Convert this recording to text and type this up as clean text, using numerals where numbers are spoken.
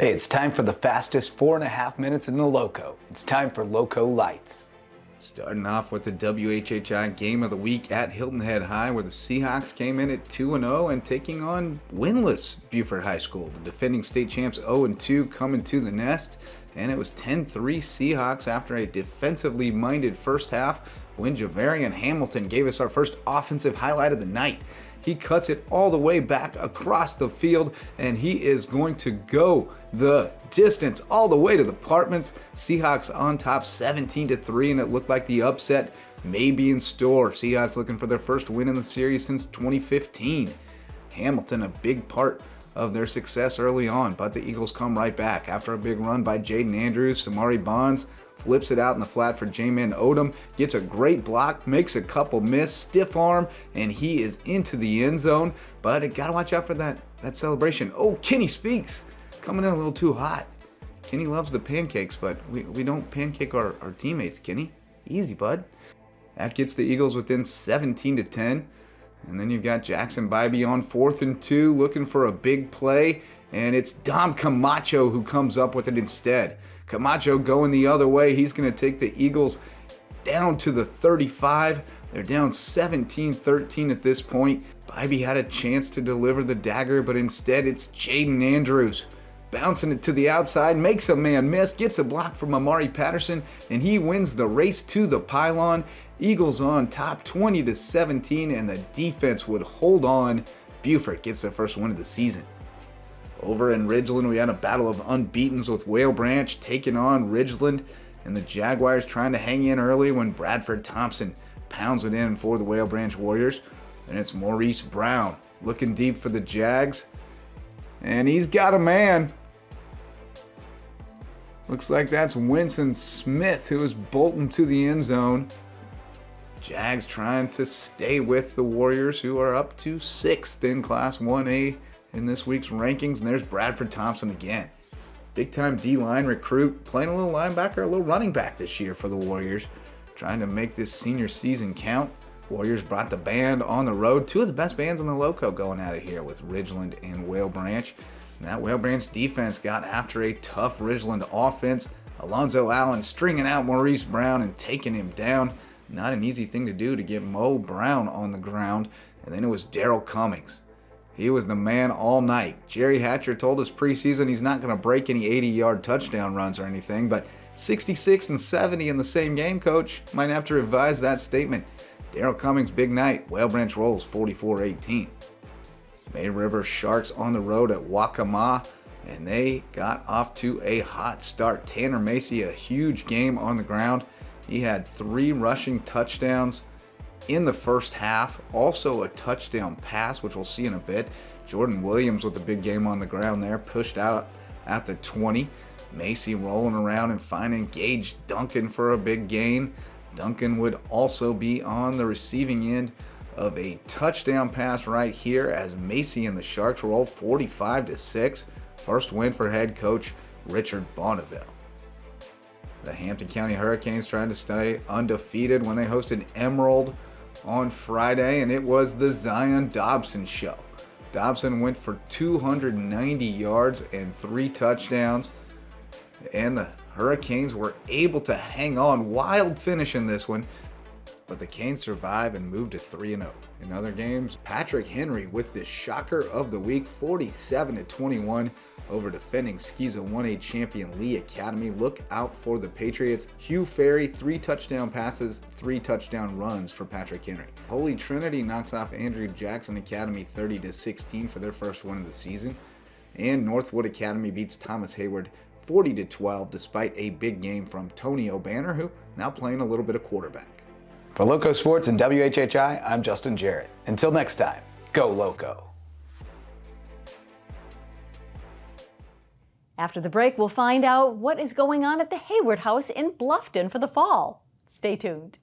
Hey, it's time for the fastest 4.5 minutes in the Loco. It's time for Lowco Lights. Starting off with the WHHI Game of the Week at Hilton Head High, where the Seahawks came in at 2-0 and taking on winless Beaufort High School. The defending state champs 0-2 coming to the nest, and it was 10-3 Seahawks after a defensively minded first half when Javarion Hamilton gave us our first offensive highlight of the night. He cuts it all the way back across the field, and he is going to go the distance all the way to the apartments. Seahawks on top 17-3, and it looked like the upset may be in store. Seahawks looking for their first win in the series since 2015. Hamilton a big part of their success early on, but the Eagles come right back. After a big run by Jadyn Andrews, Samari Bonds flips it out in the flat for Jaemin Odom, gets a great block, makes a couple miss, stiff arm, and he is into the end zone. But you gotta watch out for that celebration. Oh, Kenny Speaks coming in a little too hot. Kenny loves the pancakes, but we don't pancake our teammates, Kenny. Easy, bud. That gets the Eagles within 17-10. And then you've got Jackson Bybee on 4th and 2 looking for a big play. And it's Camacho who comes up with it instead. Camacho going the other way. He's going to take the Eagles down to the 35. They're down 17-13 at this point. Bybee had a chance to deliver the dagger, but instead it's Jadyn Andrews bouncing it to the outside, makes a man miss, gets a block from Amari Patterson, and he wins the race to the pylon. Eagles on top 20-17, and the defense would hold on. Beaufort gets their first win of the season. Over in Ridgeland, we had a battle of unbeatens with Whale Branch taking on Ridgeland, and the Jaguars trying to hang in early when Bradford Thompson pounds it in for the Whale Branch Warriors. And it's Maurice Brown looking deep for the Jags, and he's got a man. Looks like that's Winston Smith who is bolting to the end zone. Jags trying to stay with the Warriors, who are up to 6th in Class 1A in this week's rankings, and there's Bradford Thompson again. Big-time D-line recruit, playing a little linebacker, a little running back this year for the Warriors, trying to make this senior season count. Warriors brought the band on the road. Two of the best bands in the Loco going at it here with Ridgeland and Whale Branch. And that Whale Branch defense got after a tough Ridgeland offense. Alonzo Allen stringing out Maurice Brown and taking him down. Not an easy thing to do to get Mo Brown on the ground. And then it was Daryl Cummings. He was the man all night. Jerry Hatcher told us preseason he's not going to break any 80-yard touchdown runs or anything, but 66 and 70 in the same game, coach. Might have to revise that statement. Daryl Cummings, big night. Whale Branch rolls 44-18. May River Sharks on the road at Waccamaw, and they got off to a hot start. Tanner Macy, a huge game on the ground. He had 3 rushing touchdowns in the first half, also a touchdown pass, which we'll see in a bit. Jordan Williams with the big game on the ground there, pushed out at the 20. Macy rolling around and finding Gage Duncan for a big gain. Duncan would also be on the receiving end of a touchdown pass right here as Macy and the Sharks roll 45-6. First win for head coach Richard Bonneville. The Hampton County Hurricanes trying to stay undefeated when they hosted Emerald on Friday, and it was the Zion Dobson show. Dobson went for 290 yards and 3 touchdowns, and the Hurricanes were able to hang on. Wild finish in this one, but the Canes survive and move to 3-0. In other games, Patrick Henry with the shocker of the week, 47-21 over defending Skeeza 1A champion Lee Academy. Look out for the Patriots. Hugh Ferry, 3 touchdown passes, 3 touchdown runs for Patrick Henry. Holy Trinity knocks off Andrew Jackson Academy 30-16 for their first win of the season. And Northwood Academy beats Thomas Hayward 40-12 despite a big game from Tony O'Banner, who now playing a little bit of quarterback. For LowcoSports and WHHI, I'm Justin Jarrett. Until next time, go Loco. After the break, we'll find out what is going on at the Hayward House in Bluffton for the fall. Stay tuned.